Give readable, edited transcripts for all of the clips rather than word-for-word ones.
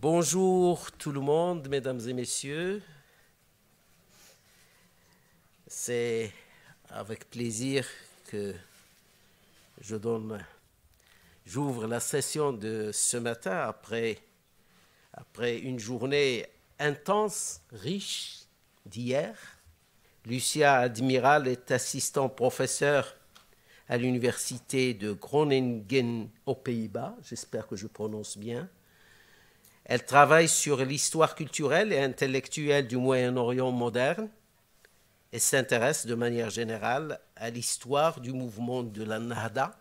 Bonjour tout le monde, mesdames et messieurs. C'est avec plaisir que j'ouvre la session de ce matin après une journée intense, riche d'hier. Lucia Admiral est assistant professeur à l'université de Groningen aux Pays-Bas. J'espère que je prononce bien. Elle travaille sur l'histoire culturelle et intellectuelle du Moyen-Orient moderne et s'intéresse de manière générale à l'histoire du mouvement de la Nahda,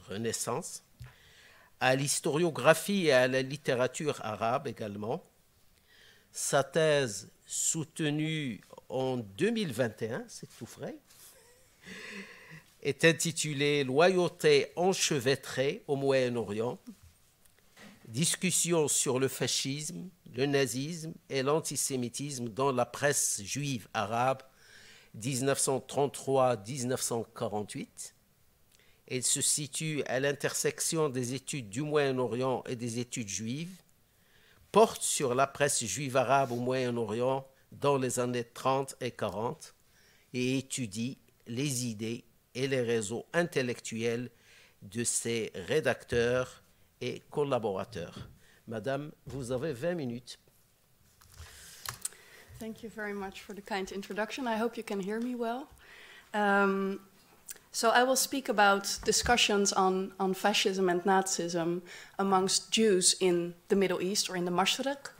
Renaissance, à l'historiographie et à la littérature arabe également. Sa thèse, soutenue en 2021, c'est tout frais, est intitulée « Loyauté enchevêtrée au Moyen-Orient ». Discussion sur le fascisme, le nazisme et l'antisémitisme dans la presse juive arabe 1933-1948. Elle se situe à l'intersection des études du Moyen-Orient et des études juives, porte sur la presse juive arabe au Moyen-Orient dans les années 30 et 40 et étudie les idées et les réseaux intellectuels de ses rédacteurs et collaborateurs. Madame, vous avez 20 minutes. Thank you very much for the kind introduction. I hope you can hear me well. So I will speak about discussions on fascism and Nazism amongst Jews in the Middle East or in the Mashriq,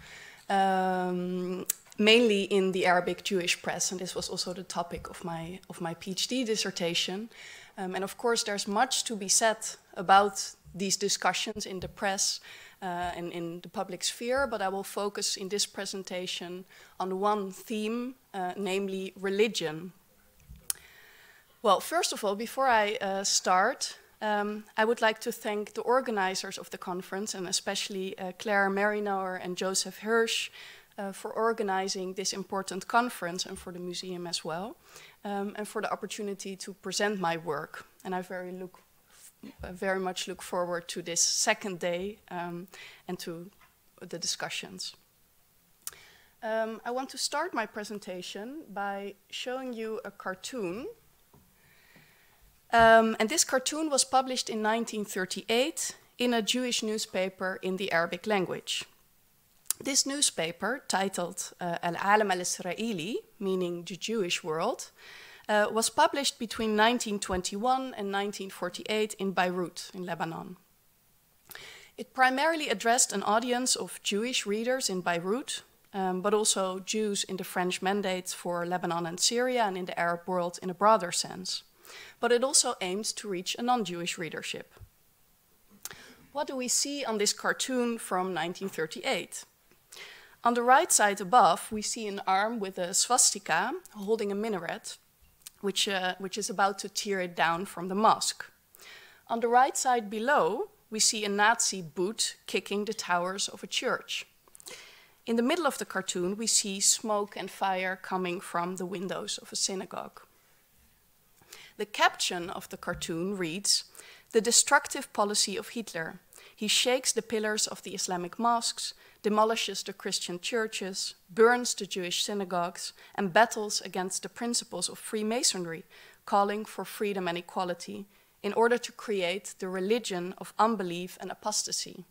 mainly in the Arabic Jewish press, and this was also the topic of my PhD dissertation. And of course, there's much to be said about these discussions in the press and in the public sphere, but I will focus in this presentation on one theme, namely religion. Well, first of all, before I start, I would like to thank the organizers of the conference, and especially Claire Marinower and Joseph Hirsch, for organizing this important conference and for the museum as well, and for the opportunity to present my work. And I very much look forward to this second day and to the discussions. I want to start my presentation by showing you a cartoon. And this cartoon was published in 1938 in a Jewish newspaper in the Arabic language. This newspaper, titled Al-Alam al-Israeli, meaning the Jewish world, was published between 1921 and 1948 in Beirut, in Lebanon. It primarily addressed an audience of Jewish readers in Beirut, but also Jews in the French mandates for Lebanon and Syria and in the Arab world in a broader sense. But it also aimed to reach a non-Jewish readership. What do we see on this cartoon from 1938? On the right side above, we see an arm with a swastika holding a minaret, which is about to tear it down from the mosque. On the right side below, we see a Nazi boot kicking the towers of a church. In the middle of the cartoon, we see smoke and fire coming from the windows of a synagogue. The caption of the cartoon reads, "The destructive policy of Hitler. He shakes the pillars of the Islamic mosques, demolishes the Christian churches, burns the Jewish synagogues, and battles against the principles of Freemasonry, calling for freedom and equality, in order to create the religion of unbelief and apostasy."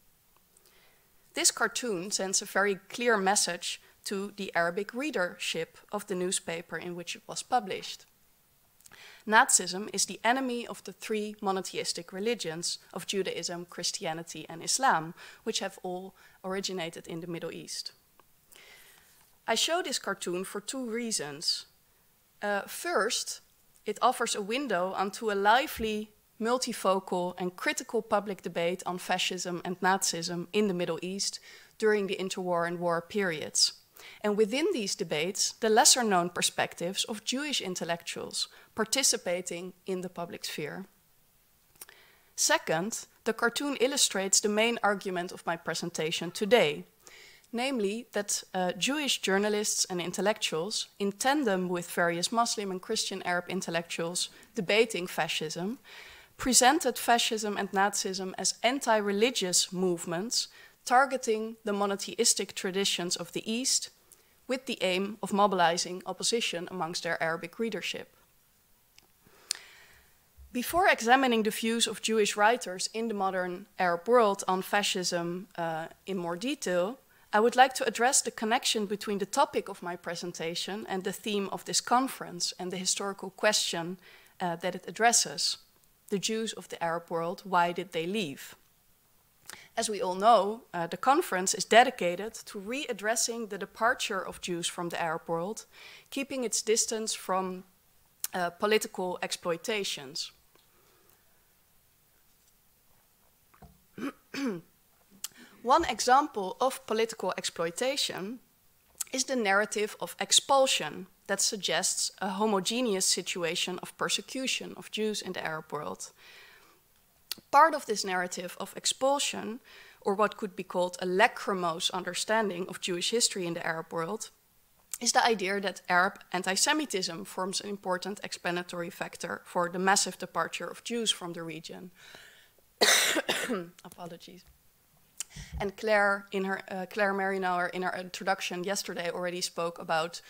This cartoon sends a very clear message to the Arabic readership of the newspaper in which it was published. Nazism is the enemy of the three monotheistic religions of Judaism, Christianity, and Islam, which have all originated in the Middle East. I show this cartoon for two reasons. First, it offers a window onto a lively, multifocal, and critical public debate on fascism and Nazism in the Middle East during the interwar and war periods. And within these debates, the lesser-known perspectives of Jewish intellectuals participating in the public sphere. Second, the cartoon illustrates the main argument of my presentation today, namely that Jewish journalists and intellectuals, in tandem with various Muslim and Christian Arab intellectuals debating fascism, presented fascism and Nazism as anti-religious movements targeting the monotheistic traditions of the East with the aim of mobilizing opposition amongst their Arabic readership. Before examining the views of Jewish writers in the modern Arab world on fascism in more detail, I would like to address the connection between the topic of my presentation and the theme of this conference and the historical question that it addresses. The Jews of the Arab world, why did they leave? As we all know, the conference is dedicated to readdressing the departure of Jews from the Arab world, keeping its distance from political exploitations. One example of political exploitation is the narrative of expulsion that suggests a homogeneous situation of persecution of Jews in the Arab world. Part of this narrative of expulsion, or what could be called a lachrymose understanding of Jewish history in the Arab world, is the idea that Arab anti-Semitism forms an important explanatory factor for the massive departure of Jews from the region. Apologies. And Claire Marienauer, in her introduction yesterday, already spoke about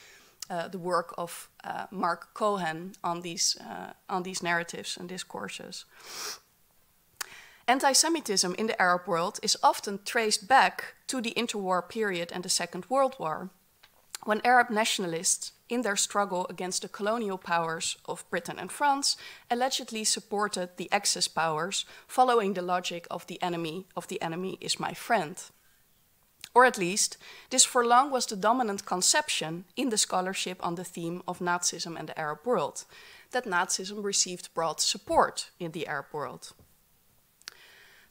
the work of Mark Cohen on these narratives and discourses. Anti-Semitism in the Arab world is often traced back to the interwar period and the Second World War, when Arab nationalists, in their struggle against the colonial powers of Britain and France, allegedly supported the Axis powers, following the logic of the enemy is my friend. Or at least, this for long was the dominant conception in the scholarship on the theme of Nazism and the Arab world, that Nazism received broad support in the Arab world.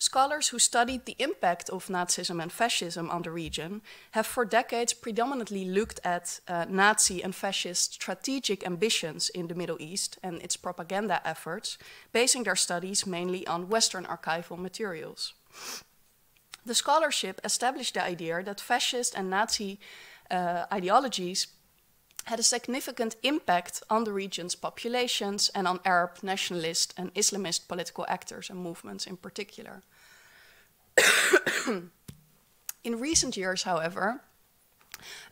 Scholars who studied the impact of Nazism and fascism on the region have for decades predominantly looked at Nazi and fascist strategic ambitions in the Middle East and its propaganda efforts, basing their studies mainly on Western archival materials. The scholarship established the idea that fascist and Nazi ideologies had a significant impact on the region's populations and on Arab nationalist and Islamist political actors and movements in particular. In recent years, however,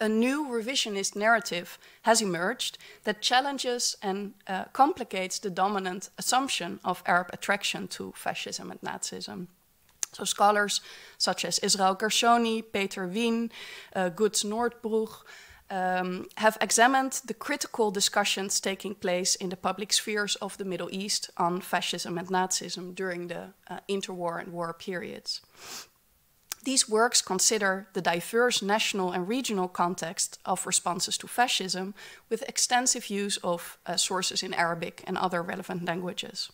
a new revisionist narrative has emerged that challenges and complicates the dominant assumption of Arab attraction to fascism and Nazism. So scholars such as Israel Gershoni, Peter Wien, Guts Noordbroek, have examined the critical discussions taking place in the public spheres of the Middle East on fascism and Nazism during the interwar and war periods. These works consider the diverse national and regional context of responses to fascism with extensive use of sources in Arabic and other relevant languages.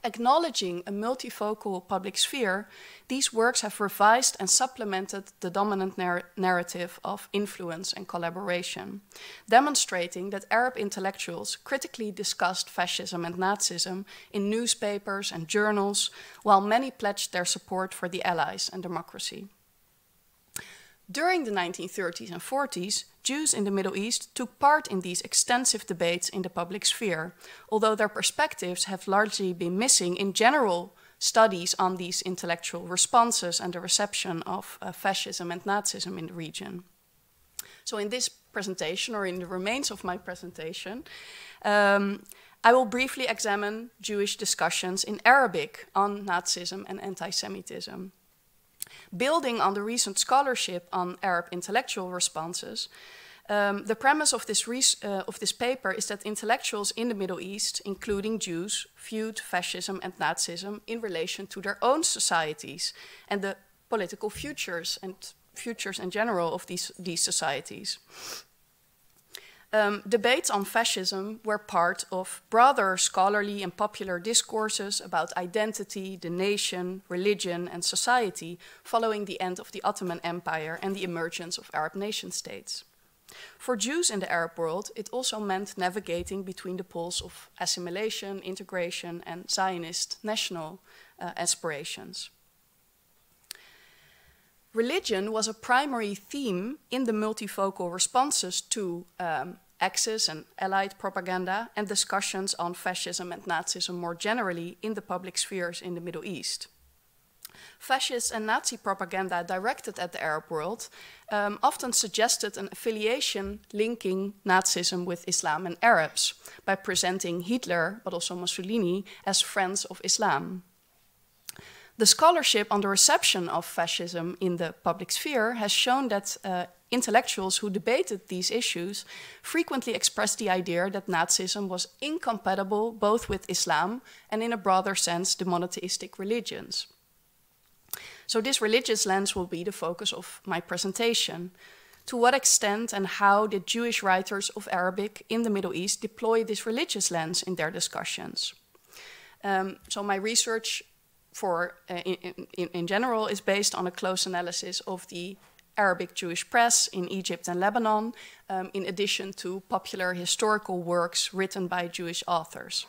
Acknowledging a multifocal public sphere, these works have revised and supplemented the dominant narrative of influence and collaboration, demonstrating that Arab intellectuals critically discussed fascism and Nazism in newspapers and journals, while many pledged their support for the Allies and democracy. During the 1930s and 40s, Jews in the Middle East took part in these extensive debates in the public sphere, although their perspectives have largely been missing in general studies on these intellectual responses and the reception of fascism and Nazism in the region. So in this presentation, or in the remains of my presentation, I will briefly examine Jewish discussions in Arabic on Nazism and anti-Semitism. Building on the recent scholarship on Arab intellectual responses, the premise of this paper is that intellectuals in the Middle East, including Jews, viewed fascism and Nazism in relation to their own societies and the political futures in general of these societies. Debates on fascism were part of broader scholarly and popular discourses about identity, the nation, religion, and society following the end of the Ottoman Empire and the emergence of Arab nation-states. For Jews in the Arab world, it also meant navigating between the poles of assimilation, integration, and Zionist national aspirations. Religion was a primary theme in the multifocal responses to Axis and Allied propaganda and discussions on fascism and Nazism more generally in the public spheres in the Middle East. Fascist and Nazi propaganda directed at the Arab world often suggested an affiliation linking Nazism with Islam and Arabs by presenting Hitler, but also Mussolini, as friends of Islam. The scholarship on the reception of fascism in the public sphere has shown that intellectuals who debated these issues frequently expressed the idea that Nazism was incompatible both with Islam and, in a broader sense, the monotheistic religions. So this religious lens will be the focus of my presentation. To what extent and how did Jewish writers of Arabic in the Middle East deploy this religious lens in their discussions? So my research in general is based on a close analysis of the Arabic Jewish press in Egypt and Lebanon, in addition to popular historical works written by Jewish authors.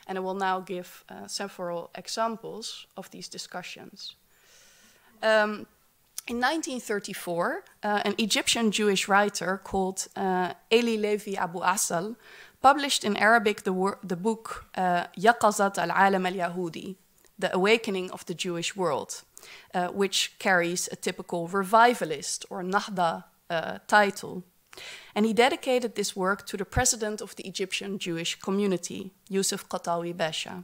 And I will now give several examples of these discussions. In 1934, an Egyptian Jewish writer called Eli Levi Abu Asal published in Arabic the book Yaqazat al-Alam al-Yahudi, The Awakening of the Jewish World, which carries a typical revivalist or Nahda title. And he dedicated this work to the president of the Egyptian Jewish community, Yusuf Qatawi Besha.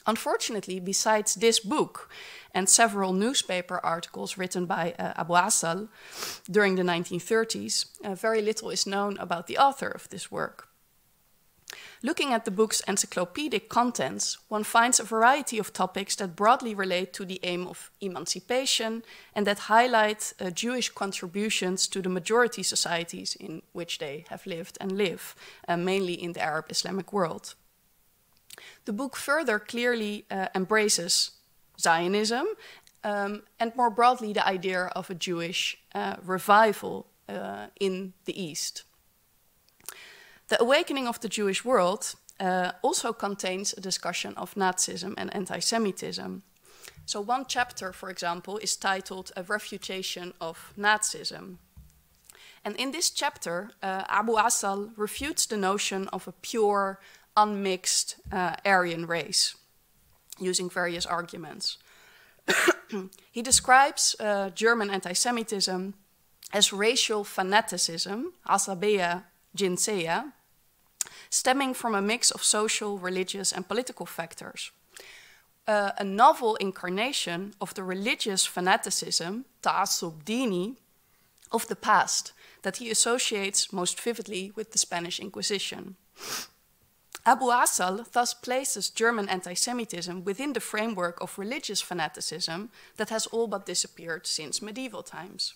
Unfortunately, besides this book and several newspaper articles written by Abu Asal during the 1930s, very little is known about the author of this work. Looking at the book's encyclopedic contents, one finds a variety of topics that broadly relate to the aim of emancipation and that highlight Jewish contributions to the majority societies in which they have lived and live, mainly in the Arab Islamic world. The book further clearly embraces Zionism and more broadly the idea of a Jewish revival in the East. The Awakening of the Jewish World also contains a discussion of Nazism and anti-Semitism. So one chapter, for example, is titled A Refutation of Nazism. And in this chapter, Abu Asal refutes the notion of a pure, unmixed Aryan race, using various arguments. He describes German anti-Semitism as racial fanaticism, asabiya jinseya, stemming from a mix of social, religious, and political factors. A novel incarnation of the religious fanaticism, ta'assub dini, of the past that he associates most vividly with the Spanish Inquisition. Abu Asal thus places German anti-Semitism within the framework of religious fanaticism that has all but disappeared since medieval times.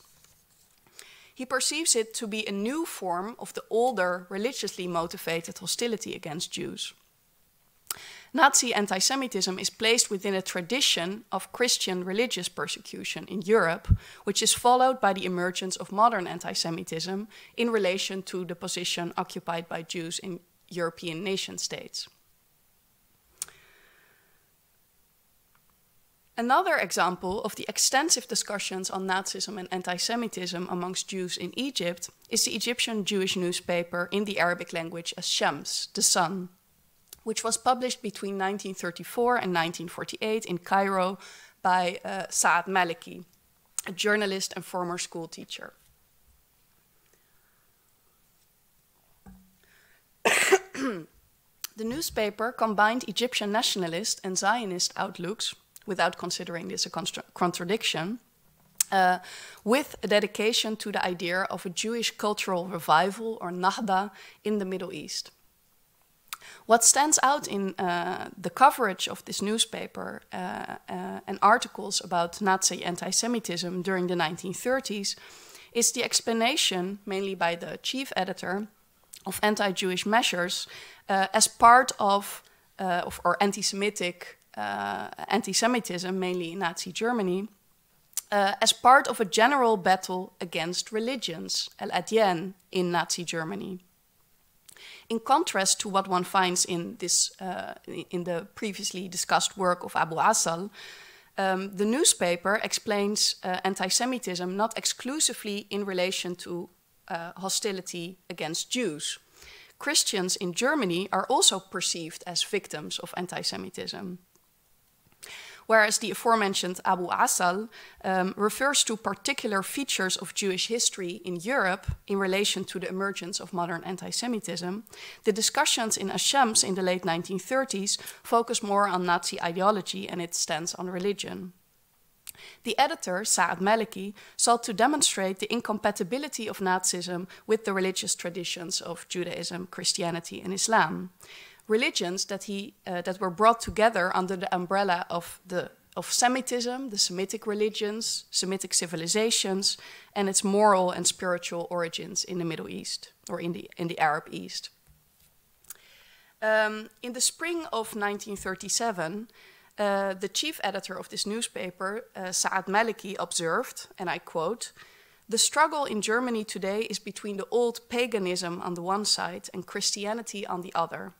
He perceives it to be a new form of the older, religiously motivated hostility against Jews. Nazi anti-Semitism is placed within a tradition of Christian religious persecution in Europe, which is followed by the emergence of modern anti-Semitism in relation to the position occupied by Jews in European nation-states. Another example of the extensive discussions on Nazism and anti-Semitism amongst Jews in Egypt is the Egyptian Jewish newspaper in the Arabic language as Shams, the Sun, which was published between 1934 and 1948 in Cairo by Saad Maliki, a journalist and former school teacher. The newspaper combined Egyptian nationalist and Zionist outlooks, without considering this a contradiction, with a dedication to the idea of a Jewish cultural revival or Nahda in the Middle East. What stands out in the coverage of this newspaper and articles about Nazi anti-Semitism during the 1930s is the explanation, mainly by the chief editor, of anti-Jewish measures as part of or anti-Semitic anti-Semitism, mainly in Nazi Germany, as part of a general battle against religions, al-Adyan, in Nazi Germany. In contrast to what one finds in the previously discussed work of Abu Asal, the newspaper explains anti-Semitism not exclusively in relation to hostility against Jews. Christians in Germany are also perceived as victims of anti-Semitism. whereas the aforementioned Abu Asal refers to particular features of Jewish history in Europe in relation to the emergence of modern anti-Semitism. The discussions in Ash-Shams in the late 1930s focus more on Nazi ideology and its stance on religion. The editor, Saad Maliki, sought to demonstrate the incompatibility of Nazism with the religious traditions of Judaism, Christianity, and Islam. Religions that were brought together under the umbrella of Semitism, the Semitic religions, Semitic civilizations, and its moral and spiritual origins in the Middle East, or in the Arab East. In the spring of 1937, the chief editor of this newspaper, Saad Maliki, observed, and I quote, "The struggle in Germany today is between the old paganism on the one side and Christianity on the other."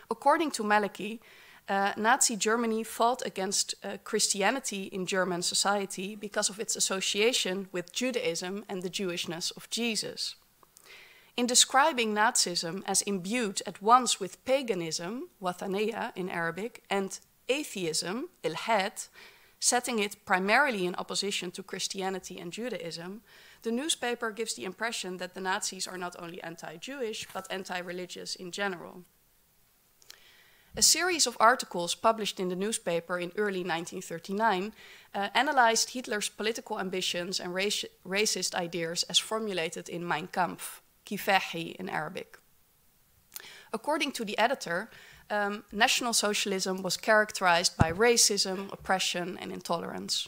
According to Maliki, Nazi Germany fought against Christianity in German society because of its association with Judaism and the Jewishness of Jesus. In describing Nazism as imbued at once with paganism, wathaniya in Arabic, and atheism, ilhad, setting it primarily in opposition to Christianity and Judaism, the newspaper gives the impression that the Nazis are not only anti-Jewish, but anti-religious in general. A series of articles published in the newspaper in early 1939 analyzed Hitler's political ambitions and racist ideas as formulated in Mein Kampf, Kifahi in Arabic. According to the editor, National Socialism was characterized by racism, oppression, and intolerance.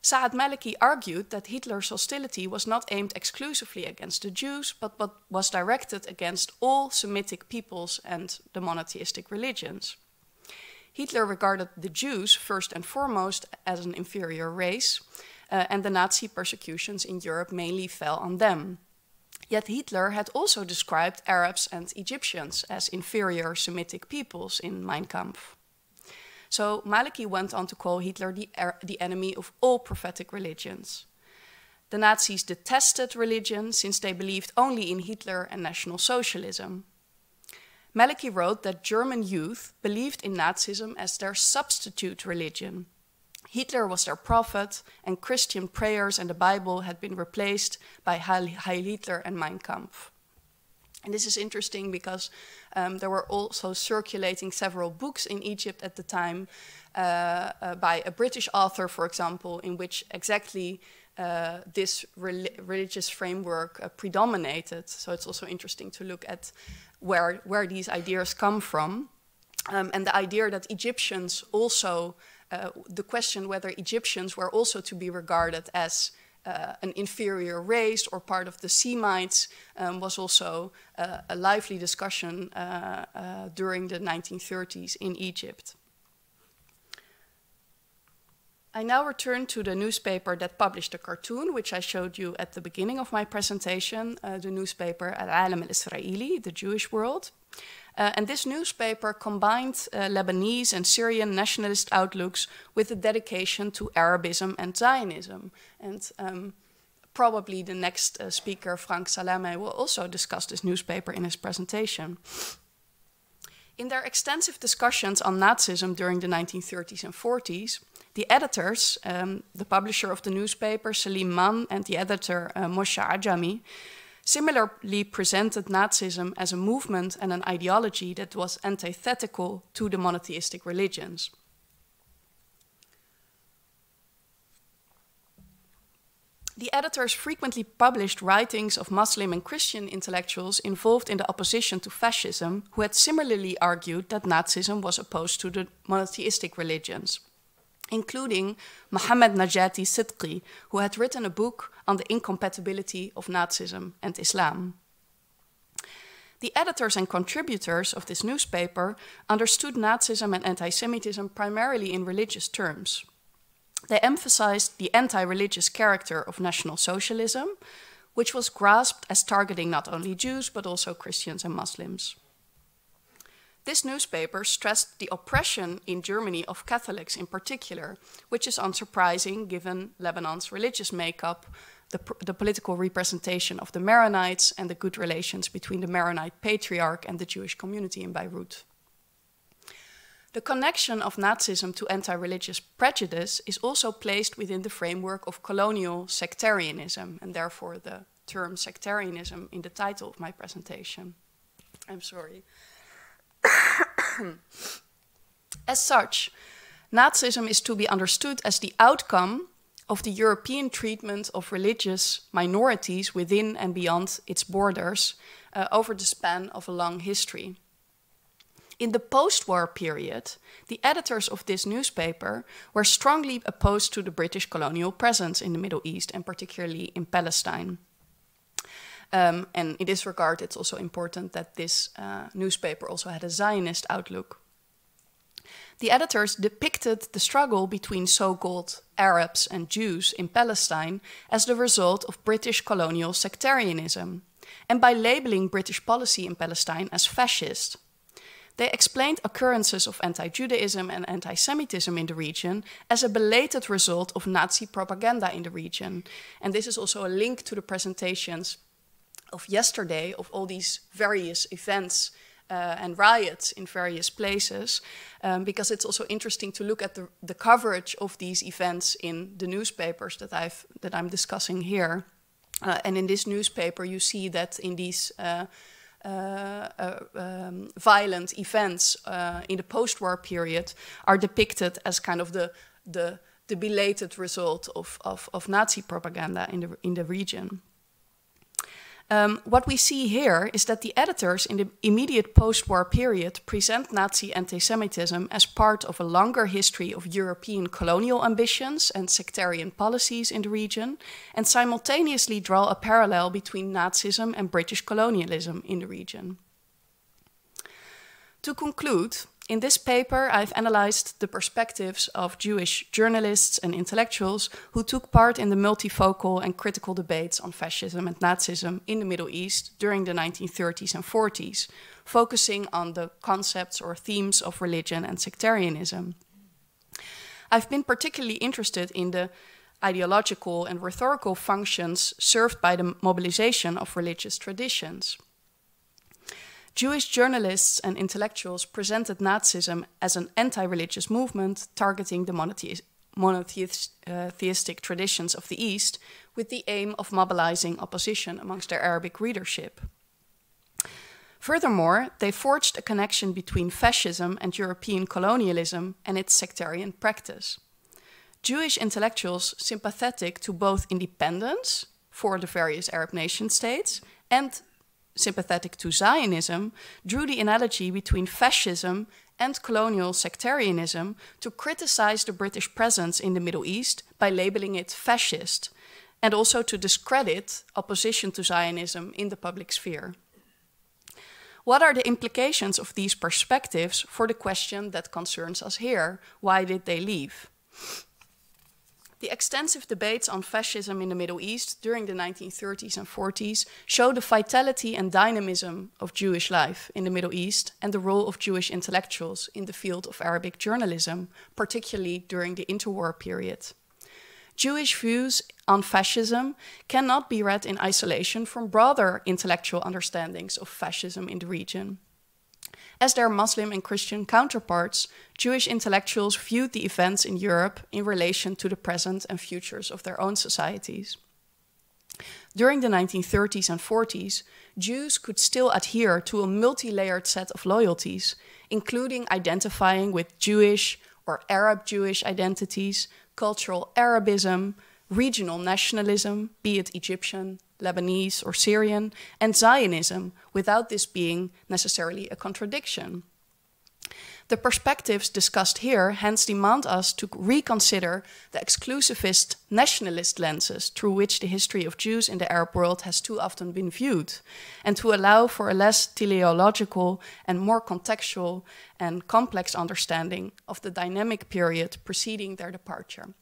Saad Maliki argued that Hitler's hostility was not aimed exclusively against the Jews, but was directed against all Semitic peoples and the monotheistic religions. Hitler regarded the Jews first and foremost as an inferior race, and the Nazi persecutions in Europe mainly fell on them. Yet Hitler had also described Arabs and Egyptians as inferior Semitic peoples in Mein Kampf. So Maliki went on to call Hitler the enemy of all prophetic religions. The Nazis detested religion since they believed only in Hitler and National Socialism. Maliki wrote that German youth believed in Nazism as their substitute religion. Hitler was their prophet, and Christian prayers and the Bible had been replaced by Heil Hitler and Mein Kampf. And this is interesting because there were also circulating several books in Egypt at the time by a British author, for example, in which exactly this religious framework predominated. So it's also interesting to look at where these ideas come from. And the idea that Egyptians also, the question whether Egyptians were also to be regarded as an inferior race or part of the Semites was also a lively discussion during the 1930s in Egypt. I now return to the newspaper that published the cartoon, which I showed you at the beginning of my presentation, the newspaper Al-Alam al-Israeli, the Jewish World. And this newspaper combined Lebanese and Syrian nationalist outlooks with a dedication to Arabism and Zionism. And probably the next speaker, Frank Salame, will also discuss this newspaper in his presentation. In their extensive discussions on Nazism during the 1930s and 40s, the editors, the publisher of the newspaper, Salim Mann, and the editor, Moshe Ajami, similarly presented Nazism as a movement and an ideology that was antithetical to the monotheistic religions. The editors frequently published writings of Muslim and Christian intellectuals involved in the opposition to fascism, who had similarly argued that Nazism was opposed to the monotheistic religions, including Mohammad Najati Sidqi, who had written a book on the incompatibility of Nazism and Islam. The editors and contributors of this newspaper understood Nazism and anti-Semitism primarily in religious terms. They emphasized the anti-religious character of National Socialism, which was grasped as targeting not only Jews, but also Christians and Muslims. This newspaper stressed the oppression in Germany of Catholics in particular, which is unsurprising given Lebanon's religious makeup, the political representation of the Maronites, and the good relations between the Maronite patriarch and the Jewish community in Beirut. The connection of Nazism to anti-religious prejudice is also placed within the framework of colonial sectarianism, and therefore the term sectarianism in the title of my presentation. I'm sorry. As such, Nazism is to be understood as the outcome of the European treatment of religious minorities within and beyond its borders over the span of a long history. In the post-war period, the editors of this newspaper were strongly opposed to the British colonial presence in the Middle East, and particularly in Palestine. And in this regard, it's also important that this newspaper also had a Zionist outlook. The editors depicted the struggle between so-called Arabs and Jews in Palestine as the result of British colonial sectarianism, and by labeling British policy in Palestine as fascist. They explained occurrences of anti-Judaism and anti-Semitism in the region as a belated result of Nazi propaganda in the region. And this is also a link to the presentations of yesterday of all these various events and riots in various places, because it's also interesting to look at the coverage of these events in the newspapers that I'm discussing here. And in this newspaper, you see that in these violent events in the post-war period are depicted as kind of the belated result of Nazi propaganda in the region. What we see here is that the editors in the immediate post-war period present Nazi anti-Semitism as part of a longer history of European colonial ambitions and sectarian policies in the region, and simultaneously draw a parallel between Nazism and British colonialism in the region. To conclude, in this paper, I've analyzed the perspectives of Jewish journalists and intellectuals who took part in the multifocal and critical debates on fascism and Nazism in the Middle East during the 1930s and 40s, focusing on the concepts or themes of religion and sectarianism. I've been particularly interested in the ideological and rhetorical functions served by the mobilization of religious traditions. Jewish journalists and intellectuals presented Nazism as an anti-religious movement targeting the monotheistic traditions of the East with the aim of mobilizing opposition amongst their Arabic readership. Furthermore, they forged a connection between fascism and European colonialism and its sectarian practice. Jewish intellectuals sympathetic to both independence for the various Arab nation states and sympathetic to Zionism, drew the analogy between fascism and colonial sectarianism to criticize the British presence in the Middle East by labeling it fascist, and also to discredit opposition to Zionism in the public sphere. What are the implications of these perspectives for the question that concerns us here? Why did they leave? The extensive debates on fascism in the Middle East during the 1930s and 40s show the vitality and dynamism of Jewish life in the Middle East and the role of Jewish intellectuals in the field of Arabic journalism, particularly during the interwar period. Jewish views on fascism cannot be read in isolation from broader intellectual understandings of fascism in the region. As their Muslim and Christian counterparts, Jewish intellectuals viewed the events in Europe in relation to the present and futures of their own societies. During the 1930s and 40s, Jews could still adhere to a multi-layered set of loyalties, including identifying with Jewish or Arab Jewish identities, cultural Arabism, regional nationalism, be it Egyptian, Lebanese, or Syrian, and Zionism, without this being necessarily a contradiction. The perspectives discussed here hence demand us to reconsider the exclusivist nationalist lenses through which the history of Jews in the Arab world has too often been viewed, and to allow for a less teleological and more contextual and complex understanding of the dynamic period preceding their departure.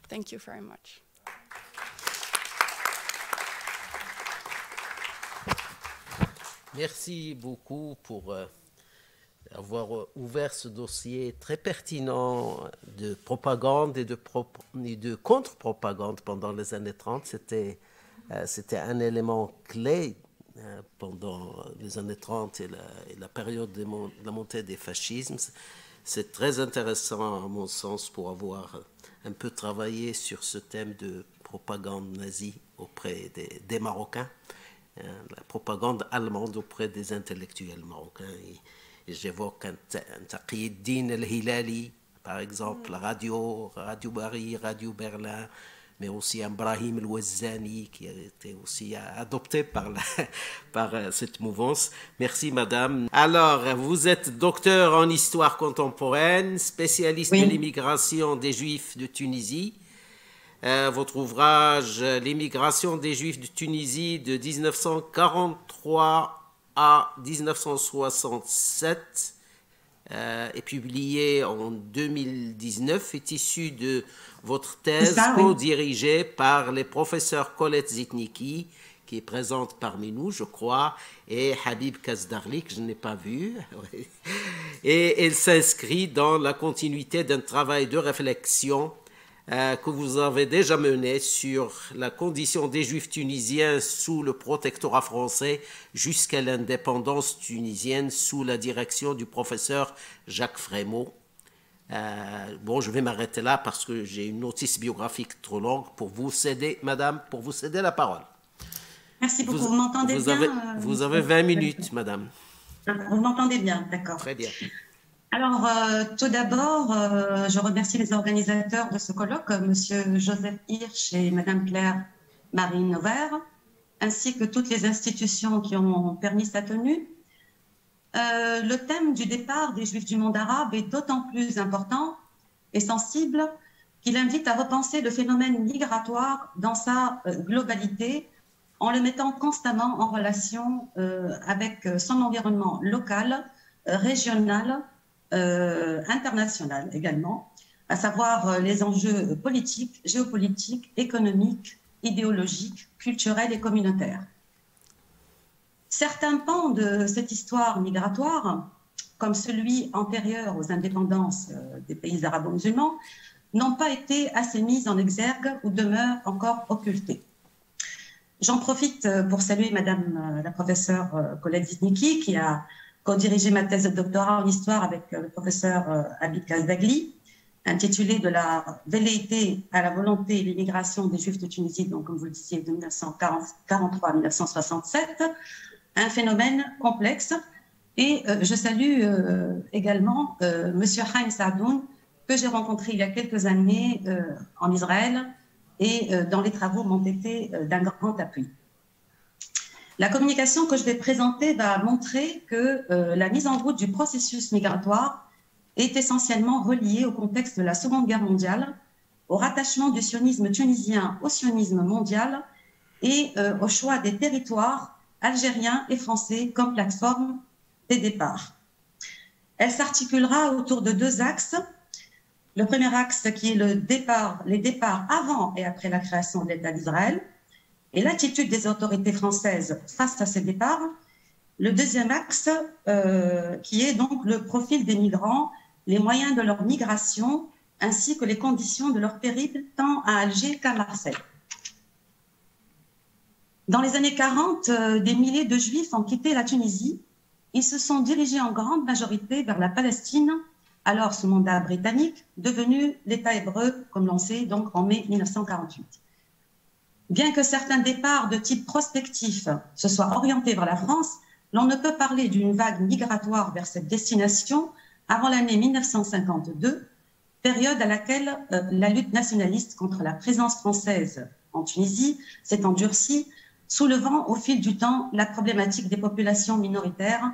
Thank you very much. Merci beaucoup pour avoir ouvert ce dossier très pertinent de propagande et de contre-propagande pendant les années 30. C'était un élément clé pendant les années 30 et la période de la montée des fascismes. C'est très intéressant, à mon sens, pour avoir un peu travaillé sur ce thème de propagande nazie auprès des Marocains, la propagande allemande auprès des intellectuels marocains. Et j'évoque un Taqi el-Din el-Hilali, par exemple, Radio Paris, Radio Berlin, mais aussi un Brahim el-Wazzani qui a été aussi adopté par cette mouvance. Merci, madame. Alors, vous êtes docteur en histoire contemporaine, spécialiste de l'immigration des Juifs de Tunisie. Votre ouvrage « L'immigration des Juifs de Tunisie de 1943 à 1967 » est publié en 2019, est issu de votre thèse co-dirigée par les professeurs Colette Zitniki, qui est présente parmi nous, je crois, et Habib Kazdarli, que je n'ai pas vu. Et elle s'inscrit dans la continuité d'un travail de réflexion que vous avez déjà mené sur la condition des Juifs tunisiens sous le protectorat français jusqu'à l'indépendance tunisienne sous la direction du professeur Jacques Frémaux. Bon, je vais m'arrêter là parce que j'ai une notice biographique trop longue pour vous céder, madame, pour vous céder la parole. Merci beaucoup. Vous m'entendez bien Vous avez 20 minutes, madame. Vous m'entendez bien, d'accord. Très bien. Alors, tout d'abord, je remercie les organisateurs de ce colloque, Monsieur Joseph Hirsch et Madame Claire Marine Nover, ainsi que toutes les institutions qui ont permis sa tenue. Le thème du départ des Juifs du monde arabe est d'autant plus important et sensible qu'il invite à repenser le phénomène migratoire dans sa globalité, en le mettant constamment en relation avec son environnement local, régional, international également, à savoir les enjeux politiques, géopolitiques, économiques, idéologiques, culturels et communautaires. Certains pans de cette histoire migratoire, comme celui antérieur aux indépendances des pays arabo-musulmans, n'ont pas été assez mis en exergue ou demeurent encore occultés. J'en profite pour saluer Madame la professeure Colette Zitniki, qui a co-dirigé ma thèse de doctorat en histoire avec le professeur Habib Kazdarli, intitulée de la velléité à la volonté et l'immigration des Juifs de Tunisie, donc comme vous le disiez, de 1943 à 1967, un phénomène complexe. Et je salue également Monsieur Haim Saadoun, que j'ai rencontré il y a quelques années en Israël et dont les travaux m'ont été d'un grand appui. La communication que je vais présenter va montrer que la mise en route du processus migratoire est essentiellement reliée au contexte de la Seconde Guerre mondiale, au rattachement du sionisme tunisien au sionisme mondial et au choix des territoires algériens et français comme plateforme des départs. Elle s'articulera autour de deux axes. Le premier axe qui est les départs avant et après la création de l'État d'Israël, et l'attitude des autorités françaises face à ces départs. Le deuxième axe, qui est donc le profil des migrants, les moyens de leur migration, ainsi que les conditions de leur périple, tant à Alger qu'à Marseille. Dans les années 40, des milliers de Juifs ont quitté la Tunisie. Ils se sont dirigés en grande majorité vers la Palestine, alors sous mandat britannique, devenu l'État hébreu, comme l'on sait, donc en mai 1948. Bien que certains départs de type prospectif se soient orientés vers la France, l'on ne peut parler d'une vague migratoire vers cette destination avant l'année 1952, période à laquelle la lutte nationaliste contre la présence française en Tunisie s'est endurcie, soulevant au fil du temps la problématique des populations minoritaires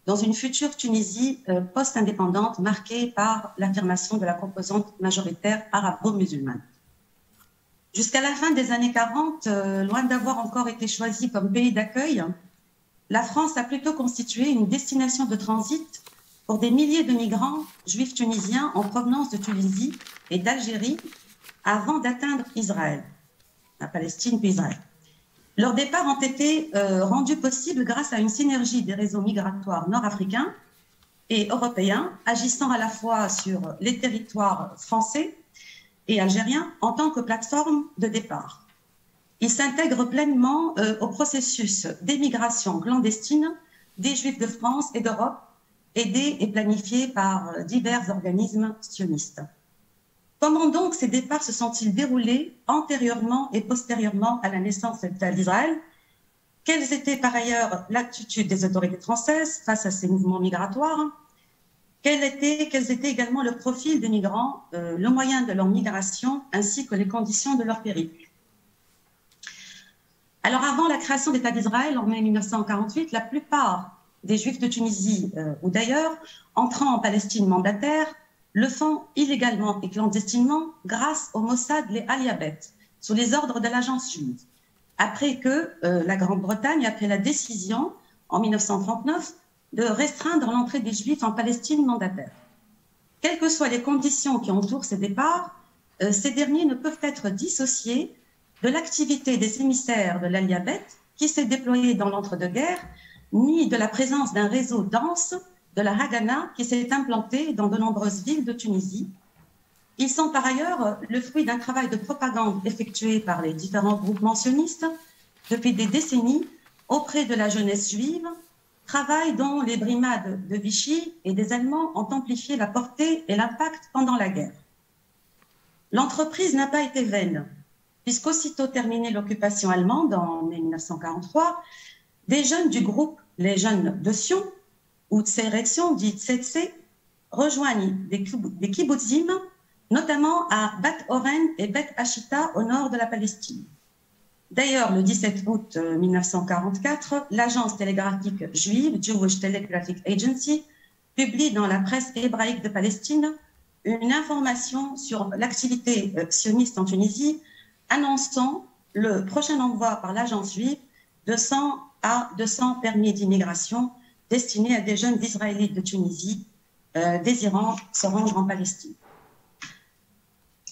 dans une future Tunisie post-indépendante marquée par l'affirmation de la composante majoritaire arabo-musulmane. Jusqu'à la fin des années 40, loin d'avoir encore été choisie comme pays d'accueil, la France a plutôt constitué une destination de transit pour des milliers de migrants juifs tunisiens en provenance de Tunisie et d'Algérie avant d'atteindre Israël, la Palestine puis Israël. Leurs départs ont été rendus possibles grâce à une synergie des réseaux migratoires nord-africains et européens, agissant à la fois sur les territoires français et algériens en tant que plateforme de départ. Ils s'intègrent pleinement au processus d'émigration clandestine des Juifs de France et d'Europe aidés et planifiés par divers organismes sionistes. Comment donc ces départs se sont-ils déroulés antérieurement et postérieurement à la naissance de l'État d'Israël? Quelles étaient par ailleurs l'attitude des autorités françaises face à ces mouvements migratoires? Quels étaient également le profil des migrants, le moyen de leur migration ainsi que les conditions de leur périple? Alors avant la création de l'État d'Israël en mai 1948, la plupart des Juifs de Tunisie ou d'ailleurs entrant en Palestine mandataire le font illégalement et clandestinement grâce au Mossad, les Aliyabet, sous les ordres de l'agence juive, après que la Grande-Bretagne a pris la décision en 1939 de restreindre l'entrée des Juifs en Palestine mandataire. Quelles que soient les conditions qui entourent ces départs, ces derniers ne peuvent être dissociés de l'activité des émissaires de l'Aliyabet qui s'est déployée dans l'entre-deux-guerres, ni de la présence d'un réseau dense de la Haganah qui s'est implanté dans de nombreuses villes de Tunisie. Ils sont par ailleurs le fruit d'un travail de propagande effectué par les différents groupements sionistes depuis des décennies auprès de la jeunesse juive, travail dont les brimades de Vichy et des Allemands ont amplifié la portée et l'impact pendant la guerre. L'entreprise n'a pas été vaine, puisqu'aussitôt terminée l'occupation allemande en mai 1943, des jeunes du groupe Les Jeunes de Sion, ou Tserection, dit Tsetse, rejoignent des kibbutzim, notamment à Bat Oren et Bet Ashita au nord de la Palestine. D'ailleurs, le 17 août 1944, l'agence télégraphique juive, Jewish Telegraphic Agency, publie dans la presse hébraïque de Palestine une information sur l'activité sioniste en Tunisie, annonçant le prochain envoi par l'agence juive de 100 à 200 permis d'immigration destinés à des jeunes Israélites de Tunisie désirant se rendre en Palestine.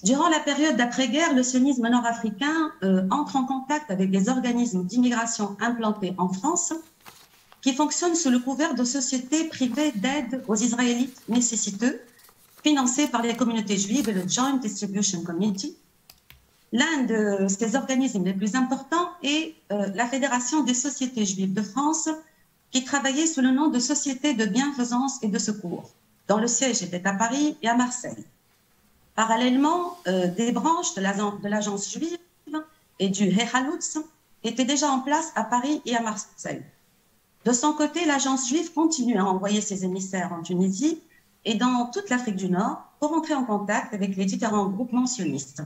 Durant la période d'après-guerre, le sionisme nord-africain entre en contact avec des organismes d'immigration implantés en France qui fonctionnent sous le couvert de sociétés privées d'aide aux Israélites nécessiteux, financées par les communautés juives et le Joint Distribution Committee. L'un de ces organismes les plus importants est la Fédération des sociétés juives de France, qui travaillait sous le nom de Société de bienfaisance et de secours, dont le siège était à Paris et à Marseille. Parallèlement, des branches de l'agence juive et du Hehalutz étaient déjà en place à Paris et à Marseille. De son côté, l'agence juive continue à envoyer ses émissaires en Tunisie et dans toute l'Afrique du Nord pour entrer en contact avec les différents groupements sionistes.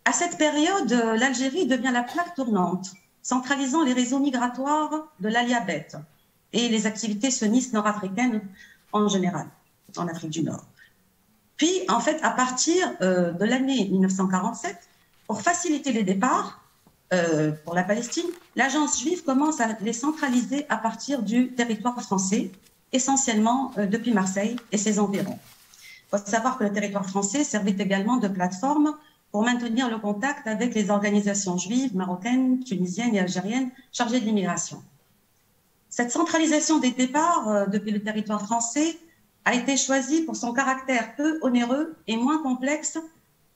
À cette période, l'Algérie devient la plaque tournante, centralisant les réseaux migratoires de l'Aliyabet et les activités sionistes nord-africaines en général, en Afrique du Nord. Puis, en fait, à partir de l'année 1947, pour faciliter les départs pour la Palestine, l'agence juive commence à les centraliser à partir du territoire français, essentiellement depuis Marseille et ses environs. Il faut savoir que le territoire français servait également de plateforme pour maintenir le contact avec les organisations juives, marocaines, tunisiennes et algériennes chargées de l'immigration. Cette centralisation des départs depuis le territoire français a été choisie pour son caractère peu onéreux et moins complexe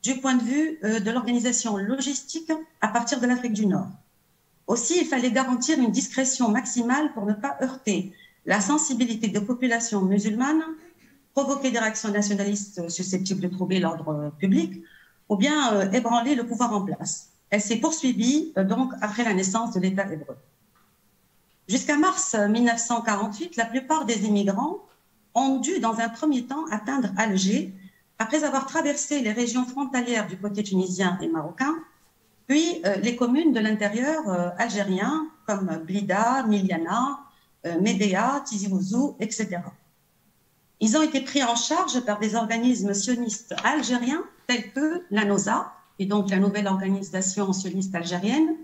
du point de vue de l'organisation logistique à partir de l'Afrique du Nord. Aussi, il fallait garantir une discrétion maximale pour ne pas heurter la sensibilité de populations musulmanes, provoquer des réactions nationalistes susceptibles de troubler l'ordre public, ou bien ébranler le pouvoir en place. Elle s'est poursuivie donc après la naissance de l'État hébreu. Jusqu'à mars 1948, la plupart des immigrants ont dû dans un premier temps atteindre Alger après avoir traversé les régions frontalières du côté tunisien et marocain, puis les communes de l'intérieur algérien comme Blida, Miliana, Médéa, Tizi Ouzou, etc. Ils ont été pris en charge par des organismes sionistes algériens tels que la NOSA, et donc la nouvelle organisation sioniste algérienne,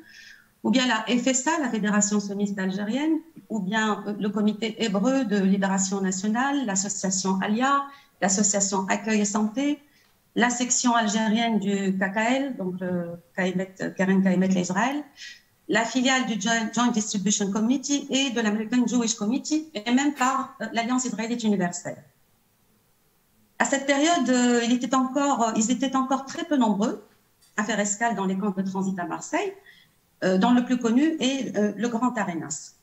ou bien la FSA, la Fédération sioniste algérienne, ou bien le Comité hébreu de libération nationale, l'association ALIA, l'association Accueil et Santé, la section algérienne du KKL, donc le Keren Kaïmet l'Israël, la filiale du Joint Distribution Committee et de l'American Jewish Committee, et même par l'Alliance israélite universelle. À cette période, ils étaient encore très peu nombreux à faire escale dans les camps de transit à Marseille, dont le plus connu est le Grand Arenas.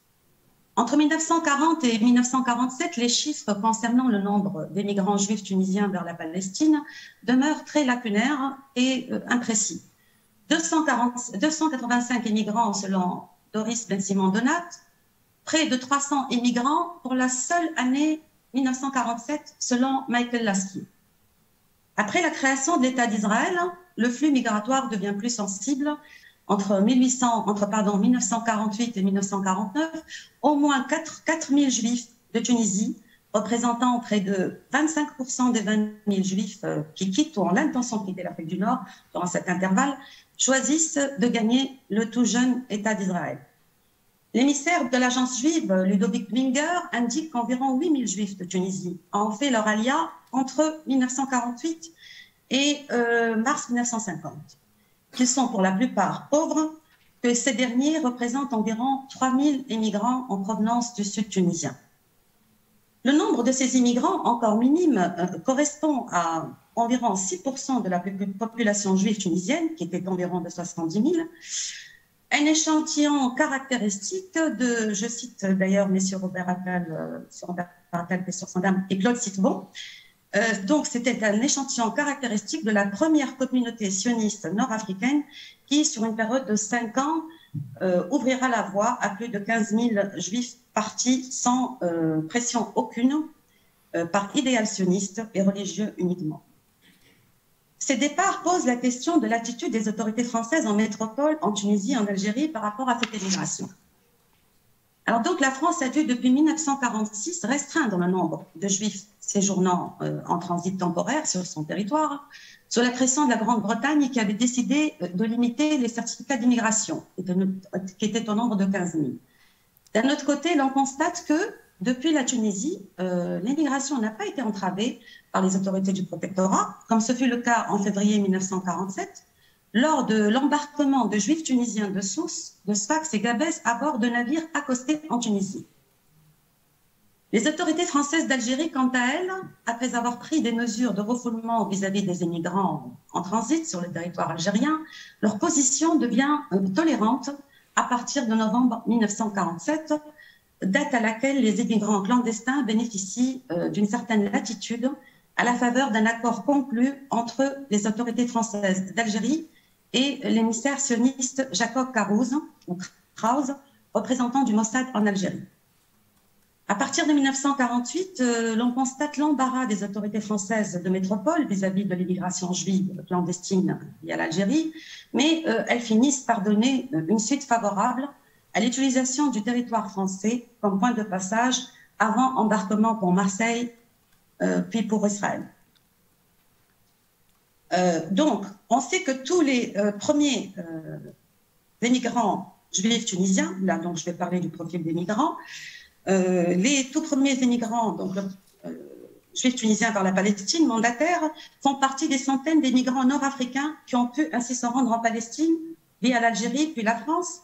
Entre 1940 et 1947, les chiffres concernant le nombre d'émigrants juifs tunisiens vers la Palestine demeurent très lacunaires et imprécis. 285 immigrants selon Doris Ben-Simon Donat, près de 300 immigrants pour la seule année 1947 selon Michael Lasky. Après la création de l'État d'Israël, le flux migratoire devient plus sensible. Entre 1948 et 1949, au moins 4 000 juifs de Tunisie, représentant près de 25% des 20 000 juifs qui quittent ou ont l'intention de quitter l'Afrique du Nord durant cet intervalle, choisissent de gagner le tout jeune État d'Israël. L'émissaire de l'agence juive, Ludovic Blinger, indique qu'environ 8 000 juifs de Tunisie ont fait leur alia entre 1948 et mars 1950, qu'ils sont pour la plupart pauvres, que ces derniers représentent environ 3 000 immigrants en provenance du sud tunisien. Le nombre de ces immigrants, encore minime, correspond à environ 6% de la population juive tunisienne, qui était environ de 70 000, un échantillon caractéristique de, je cite d'ailleurs messieurs Robert Attal, et Claude Citebon, donc c'était un échantillon caractéristique de la première communauté sioniste nord-africaine qui, sur une période de 5 ans, ouvrira la voie à plus de 15 000 juifs partis sans pression aucune, par idéal sioniste et religieux uniquement. Ces départs posent la question de l'attitude des autorités françaises en métropole, en Tunisie, en Algérie, par rapport à cette immigration. Alors donc la France a dû, depuis 1946, restreindre le nombre de juifs séjournant en transit temporaire sur son territoire, sur la pression de la Grande-Bretagne qui avait décidé de limiter les certificats d'immigration, qui étaient au nombre de 15 000. D'un autre côté, l'on constate que, depuis la Tunisie, l'immigration n'a pas été entravée par les autorités du protectorat, comme ce fut le cas en février 1947, lors de l'embarquement de juifs tunisiens de Sousse, de Sfax et Gabès à bord de navires accostés en Tunisie. Les autorités françaises d'Algérie, quant à elles, après avoir pris des mesures de refoulement vis-à-vis des immigrants en transit sur le territoire algérien, leur position devient tolérante à partir de novembre 1947, date à laquelle les immigrants clandestins bénéficient d'une certaine latitude à la faveur d'un accord conclu entre les autorités françaises d'Algérie et l'émissaire sioniste Jacob Krause, représentant du Mossad en Algérie. À partir de 1948, l'on constate l'embarras des autorités françaises de métropole vis-à-vis de l'immigration juive clandestine via l'Algérie, mais elles finissent par donner une suite favorable à l'utilisation du territoire français comme point de passage avant embarquement pour Marseille, puis pour Israël. Donc, on sait que tous les premiers émigrants juifs tunisiens, là donc je vais parler du profil des migrants, les tout premiers émigrants, donc juifs tunisiens vers la Palestine, mandataires, font partie des centaines d'émigrants nord-africains qui ont pu ainsi se rendre en Palestine, via l'Algérie puis la France,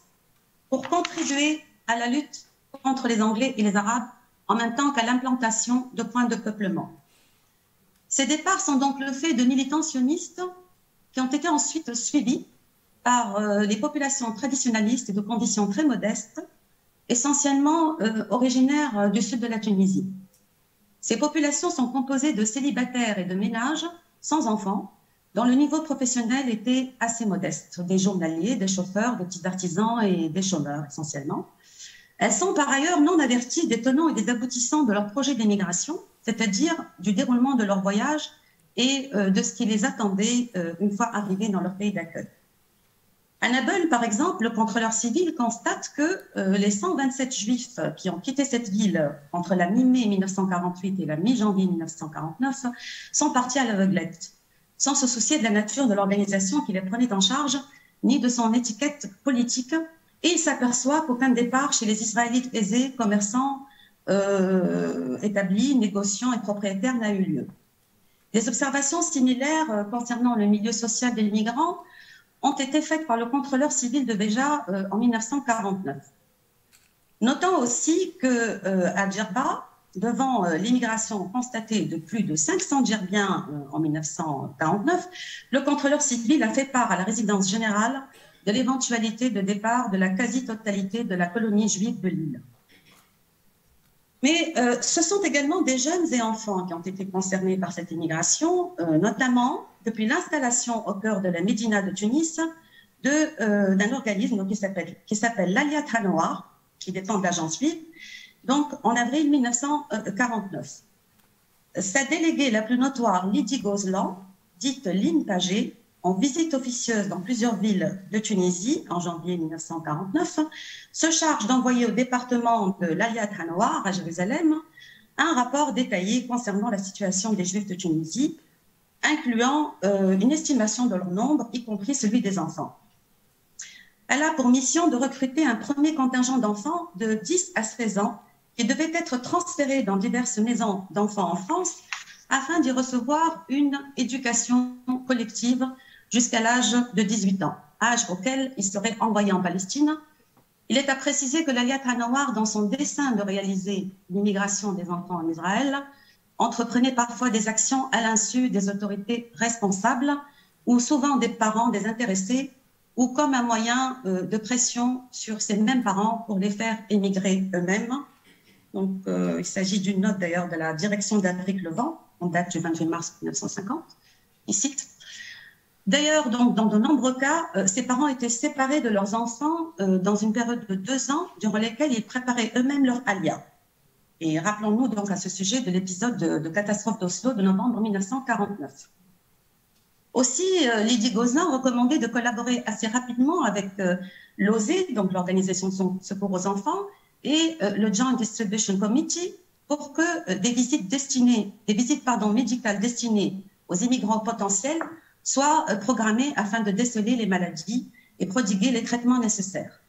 pour contribuer à la lutte contre les Anglais et les Arabes, en même temps qu'à l'implantation de points de peuplement. Ces départs sont donc le fait de militants sionistes qui ont été ensuite suivis par les populations traditionnalistes et de conditions très modestes, essentiellement originaires du sud de la Tunisie. Ces populations sont composées de célibataires et de ménages sans enfants, dont le niveau professionnel était assez modeste, des journaliers, des chauffeurs, des petits artisans et des chômeurs essentiellement. Elles sont par ailleurs non averties des tenants et des aboutissants de leur projet d'émigration, c'est-à-dire du déroulement de leur voyage et de ce qui les attendait une fois arrivés dans leur pays d'accueil. Annabelle, par exemple, le contrôleur civil, constate que les 127 juifs qui ont quitté cette ville entre la mi-mai 1948 et la mi-janvier 1949 sont partis à l'aveuglette, sans se soucier de la nature de l'organisation qui les prenait en charge, ni de son étiquette politique, et il s'aperçoit qu'aucun départ chez les Israélites aisés, commerçants, établis, négociants et propriétaires n'a eu lieu. Des observations similaires concernant le milieu social des migrants ont été faites par le contrôleur civil de Béja en 1949. Notons aussi qu'à Djerba, devant l'immigration constatée de plus de 500 Djerbiens en 1949, le contrôleur civil a fait part à la résidence générale de l'éventualité de départ de la quasi-totalité de la colonie juive de l'île. Mais ce sont également des jeunes et enfants qui ont été concernés par cette immigration, notamment depuis l'installation au cœur de la Médina de Tunis d'un organisme qui s'appelle l'Aliat Hanouar, qui dépend de l'agence juive, donc en avril 1949. Sa déléguée la plus notoire, Lydie Gozlan, dite Lynn Pagé, en visite officieuse dans plusieurs villes de Tunisie en janvier 1949, se charge d'envoyer au département de l'Aliat Hanouar à Jérusalem un rapport détaillé concernant la situation des Juifs de Tunisie, incluant une estimation de leur nombre, y compris celui des enfants. Elle a pour mission de recruter un premier contingent d'enfants de 10 à 16 ans qui devait être transféré dans diverses maisons d'enfants en France afin d'y recevoir une éducation collective jusqu'à l'âge de 18 ans, âge auquel il serait envoyé en Palestine. Il est à préciser que l'Aliat Hanouar, dans son dessein de réaliser l'immigration des enfants en Israël, entreprenait parfois des actions à l'insu des autorités responsables ou souvent des parents désintéressés ou comme un moyen de pression sur ces mêmes parents pour les faire émigrer eux-mêmes. Donc, il s'agit d'une note d'ailleurs de la direction d'Afrique Levant, en date du 28 mars 1950. Il cite: d'ailleurs, donc, dans de nombreux cas, ces parents étaient séparés de leurs enfants dans une période de 2 ans durant lesquelles ils préparaient eux-mêmes leur alia. Et rappelons-nous donc à ce sujet de l'épisode de catastrophe d'Oslo de novembre 1949. Aussi, Lydie Gozlan recommandait de collaborer assez rapidement avec l'OSE, donc l'Organisation de secours aux enfants, et le Joint Distribution Committee pour que des visites médicales destinées aux immigrants potentiels soient programmées afin de déceler les maladies et prodiguer les traitements nécessaires.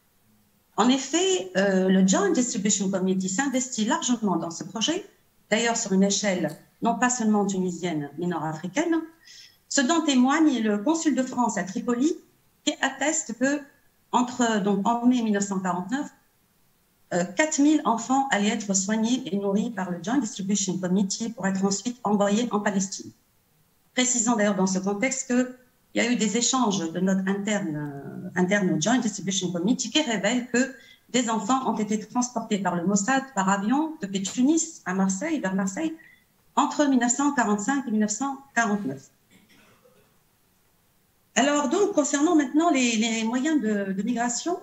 En effet, le Joint Distribution Committee s'investit largement dans ce projet, d'ailleurs sur une échelle non pas seulement tunisienne mais nord-africaine, ce dont témoigne le consul de France à Tripoli qui atteste que, en mai 1949, 4000 enfants allaient être soignés et nourris par le Joint Distribution Committee pour être ensuite envoyés en Palestine. Précisons d'ailleurs dans ce contexte qu'il y a eu des échanges de notes internes au Joint Distribution Committee qui révèlent que des enfants ont été transportés par le Mossad par avion depuis Tunis à Marseille, vers Marseille, entre 1945 et 1949. Alors donc, concernant maintenant les moyens de migration,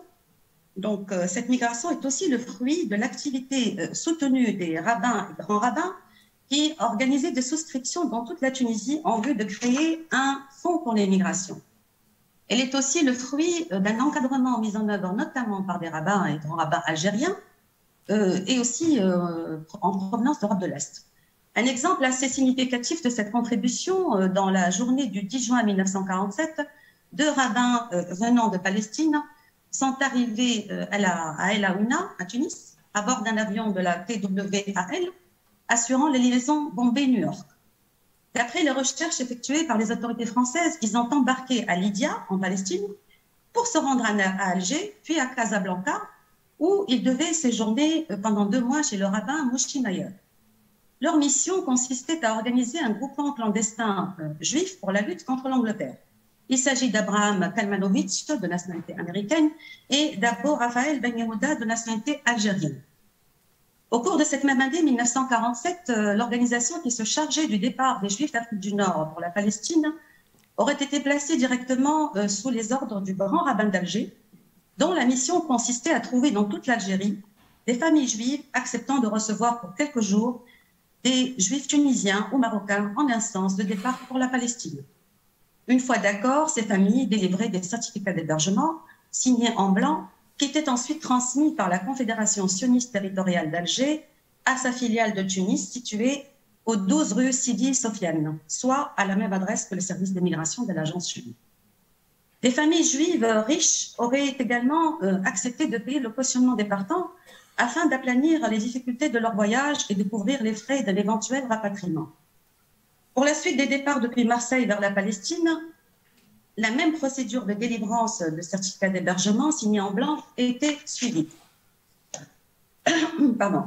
donc cette migration est aussi le fruit de l'activité soutenue des rabbins et grands rabbins qui organisaient des souscriptions dans toute la Tunisie en vue de créer un fonds pour les migrations. Elle est aussi le fruit d'un encadrement mis en œuvre notamment par des rabbins et grands rabbins algériens et aussi en provenance d'Europe de l'Est. Un exemple assez significatif de cette contribution, dans la journée du 10 juin 1947, 2 rabbins venant de Palestine sont arrivés à El Aouna, à Tunis, à bord d'un avion de la TWAL, assurant les liaisons Bombay-New York. D'après les recherches effectuées par les autorités françaises, ils ont embarqué à Lydia, en Palestine, pour se rendre à Alger, puis à Casablanca, où ils devaient séjourner pendant 2 mois chez le rabbin Mouchi Mayer. Leur mission consistait à organiser un groupement clandestin juif pour la lutte contre l'Angleterre. Il s'agit d'Abraham Kalmanovitch, de nationalité américaine, et d'Abo Raphaël Ben Yehuda, de nationalité algérienne. Au cours de cette même année 1947, l'organisation qui se chargeait du départ des Juifs d'Afrique du Nord pour la Palestine aurait été placée directement sous les ordres du grand rabbin d'Alger, dont la mission consistait à trouver dans toute l'Algérie des familles juives acceptant de recevoir pour quelques jours des Juifs tunisiens ou marocains en instance de départ pour la Palestine. Une fois d'accord, ces familles délivraient des certificats d'hébergement signés en blanc qui étaient ensuite transmis par la Confédération sioniste territoriale d'Alger à sa filiale de Tunis située au 12 rue Sidi Sofiane, soit à la même adresse que le service d'immigration de l'agence juive. Des familles juives riches auraient également accepté de payer le cautionnement des partants afin d'aplanir les difficultés de leur voyage et de couvrir les frais de l'éventuel rapatriement. Pour la suite des départs depuis Marseille vers la Palestine, la même procédure de délivrance de certificats d'hébergement signés en blanc était suivie. Pardon.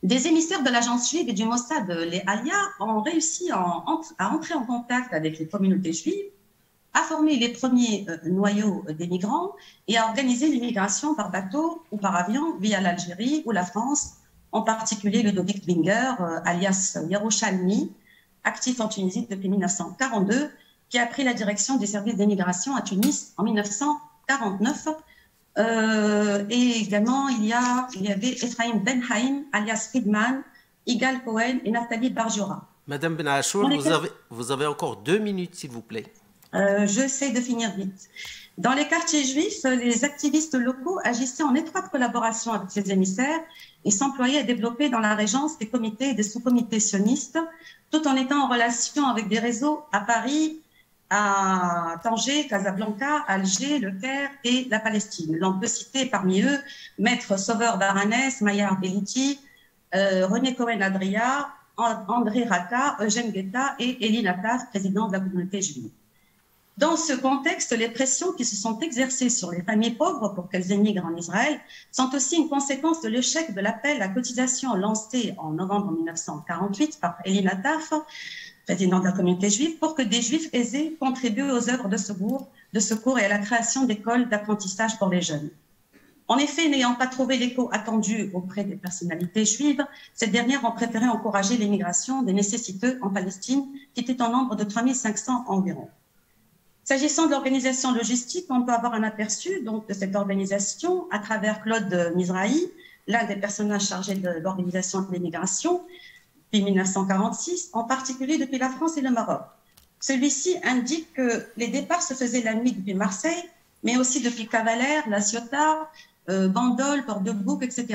Des émissaires de l'agence juive et du Mossad, les Alia, ont réussi à entrer en contact avec les communautés juives, à former les premiers noyaux des migrants et à organiser l'immigration par bateau ou par avion via l'Algérie ou la France en particulier Ludovic Winger, alias Yerushalmi, actif en Tunisie depuis 1942, qui a pris la direction du service d'immigration à Tunis en 1949. Et également, il y avait Ephraim Benhaim, alias Friedman, Igal Cohen et Nathalie Barjura. Madame Ben Achour, vous avez encore 2 minutes, s'il vous plaît. J'essaie de finir vite. Dans les quartiers juifs, les activistes locaux agissaient en étroite collaboration avec ces émissaires et s'employaient à développer dans la régence des comités et des sous-comités sionistes, tout en étant en relation avec des réseaux à Paris, à Tanger, Casablanca, Alger, Le Caire et la Palestine. L'on peut citer parmi eux Maître Sauveur Baranès, Maillard Belliti, René Cohen-Adria, André Rata, Eugène Guetta et Elie Nataf, président de la communauté juive. Dans ce contexte, les pressions qui se sont exercées sur les familles pauvres pour qu'elles émigrent en Israël sont aussi une conséquence de l'échec de l'appel à cotisation lancé en novembre 1948 par Elie Nataf, président de la communauté juive, pour que des juifs aisés contribuent aux œuvres de secours et à la création d'écoles d'apprentissage pour les jeunes. En effet, n'ayant pas trouvé l'écho attendu auprès des personnalités juives, ces dernières ont préféré encourager l'émigration des nécessiteux en Palestine, qui était en nombre de 3500 environ. S'agissant de l'organisation logistique, on peut avoir un aperçu donc, de cette organisation à travers Claude Mizrahi, l'un des personnages chargés de l'organisation de l'émigration, depuis 1946, en particulier depuis la France et le Maroc. Celui-ci indique que les départs se faisaient la nuit depuis Marseille, mais aussi depuis Cavalère, La Ciotat, Bandol, Port-de-Bouc, etc.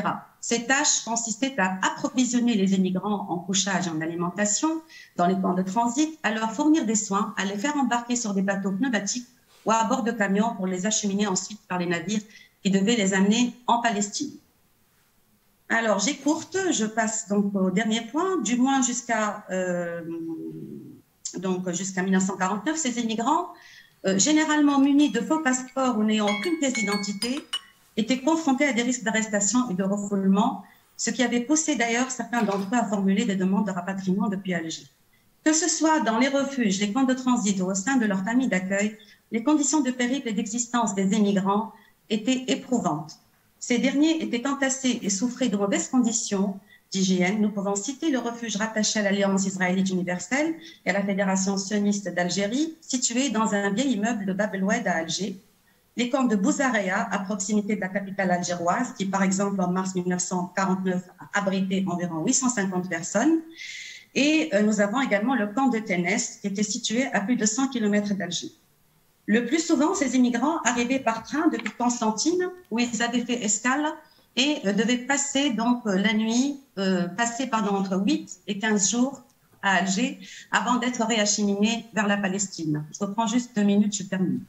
Ces tâches consistaient à approvisionner les émigrants en couchage et en alimentation dans les camps de transit, à leur fournir des soins, à les faire embarquer sur des bateaux pneumatiques ou à bord de camions pour les acheminer ensuite par les navires qui devaient les amener en Palestine. Alors, j'écourte, je passe donc au dernier point. Du moins jusqu'à 1949, ces immigrants, généralement munis de faux passeports ou n'ayant aucune pièce d'identité, étaient confrontés à des risques d'arrestation et de refoulement, ce qui avait poussé d'ailleurs certains d'entre eux à formuler des demandes de rapatriement depuis Alger. Que ce soit dans les refuges, les camps de transit ou au sein de leur famille d'accueil, les conditions de périple et d'existence des émigrants étaient éprouvantes. Ces derniers étaient entassés et souffraient de mauvaises conditions d'hygiène. Nous pouvons citer le refuge rattaché à l'Alliance israélite universelle et à la Fédération sioniste d'Algérie, situé dans un vieil immeuble de Bab el-Oued à Alger, les camps de Bouzarea, à proximité de la capitale algéroise, qui, par exemple, en mars 1949, a abrité environ 850 personnes. Et nous avons également le camp de Ténès, qui était situé à plus de 100 km d'Alger. Le plus souvent, ces immigrants arrivaient par train depuis Constantine, où ils avaient fait escale et devaient passer donc la nuit, entre 8 et 15 jours à Alger, avant d'être réacheminés vers la Palestine. Je reprends juste 2 minutes, je termine.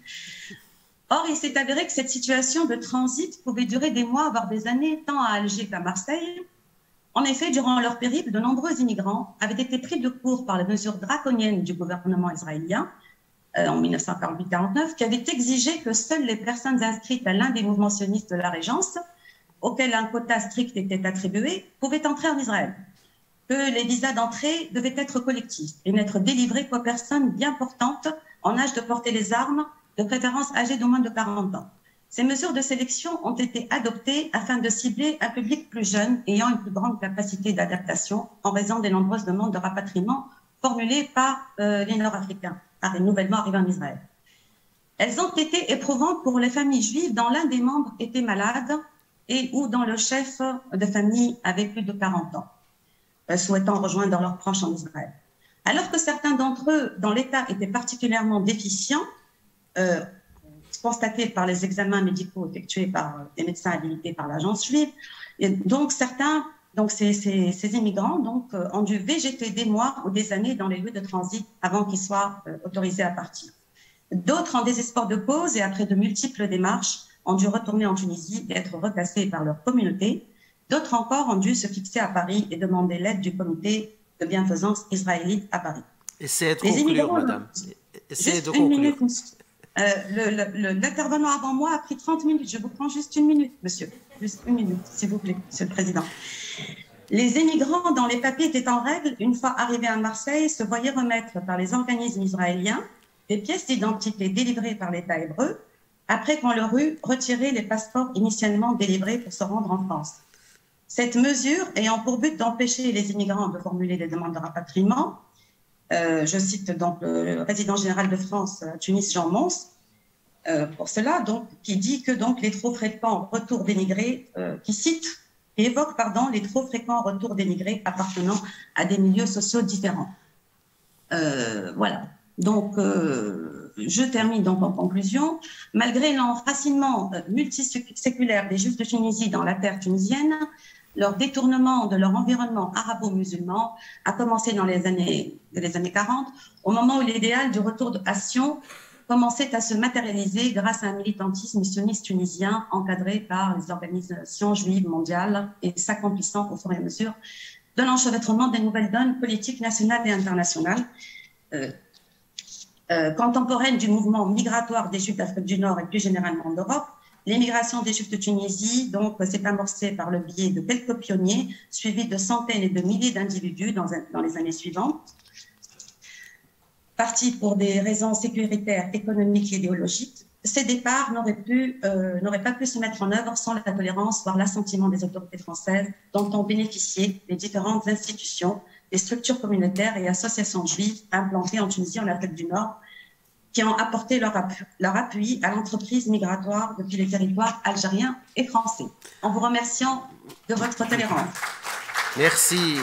Or, il s'est avéré que cette situation de transit pouvait durer des mois, voire des années, tant à Alger qu'à Marseille. En effet, durant leur périple, de nombreux immigrants avaient été pris de court par les mesures draconiennes du gouvernement israélien en 1948-49, qui avaient exigé que seules les personnes inscrites à l'un des mouvements sionistes de la Régence, auxquels un quota strict était attribué, pouvaient entrer en Israël. Que les visas d'entrée devaient être collectifs et n'être délivrés qu'aux personnes bien portantes en âge de porter les armes, de préférence âgés de moins de 40 ans. Ces mesures de sélection ont été adoptées afin de cibler un public plus jeune ayant une plus grande capacité d'adaptation en raison des nombreuses demandes de rapatriement formulées par les Nord-Africains, nouvellement arrivés en Israël. Elles ont été éprouvantes pour les familles juives dont l'un des membres était malade et ou dont le chef de famille avait plus de 40 ans, souhaitant rejoindre leurs proches en Israël. Alors que certains d'entre eux, dont l'état était particulièrement déficient, constatés par les examens médicaux effectués par des médecins habilités par l'agence juive. Et donc, ces immigrants ont dû végéter des mois ou des années dans les lieux de transit avant qu'ils soient autorisés à partir. D'autres, en désespoir de cause et après de multiples démarches, ont dû retourner en Tunisie et être reclassés par leur communauté. D'autres encore ont dû se fixer à Paris et demander l'aide du comité de bienfaisance israélite à Paris. Essayez de conclure, madame. Essayez de conclure. L'intervenant avant moi a pris 30 minutes. Je vous prends juste 1 minute, monsieur. Juste 1 minute, s'il vous plaît, monsieur le président. Les émigrants dont les papiers étaient en règle, une fois arrivés à Marseille, se voyaient remettre par les organismes israéliens des pièces d'identité délivrées par l'État hébreu, après qu'on leur eut retiré les passeports initialement délivrés pour se rendre en France. Cette mesure ayant pour but d'empêcher les immigrants de formuler des demandes de rapatriement, je cite donc le président général de France à Tunis, Jean Mons, pour cela, donc, qui dit que donc, les trop fréquents retours d'émigrés, qui évoque les trop fréquents retours d'émigrés appartenant à des milieux sociaux différents. Voilà. Donc, je termine donc en conclusion. Malgré l'enracinement multiséculaire des Juifs de Tunisie dans la terre tunisienne, leur détournement de leur environnement arabo-musulman a commencé dans les années 40, au moment où l'idéal du retour à Sion commençait à se matérialiser grâce à un militantisme sioniste tunisien encadré par les organisations juives mondiales et s'accomplissant au fur et à mesure de l'enchevêtrement des nouvelles donnes politiques nationales et internationales. Contemporaine du mouvement migratoire des Juifs d'Afrique du Nord et plus généralement d'Europe, l'émigration des Juifs de Tunisie s'est amorcée par le biais de quelques pionniers, suivis de centaines et de milliers d'individus dans les années suivantes. Partis pour des raisons sécuritaires, économiques et idéologiques, ces départs n'auraient pas pu se mettre en œuvre sans la tolérance, voire l'assentiment des autorités françaises dont ont bénéficié les différentes institutions, les structures communautaires et associations juives implantées en Tunisie et en Afrique du Nord, qui ont apporté leur appui à l'entreprise migratoire depuis les territoires algériens et français. En vous remerciant de votre tolérance. Merci.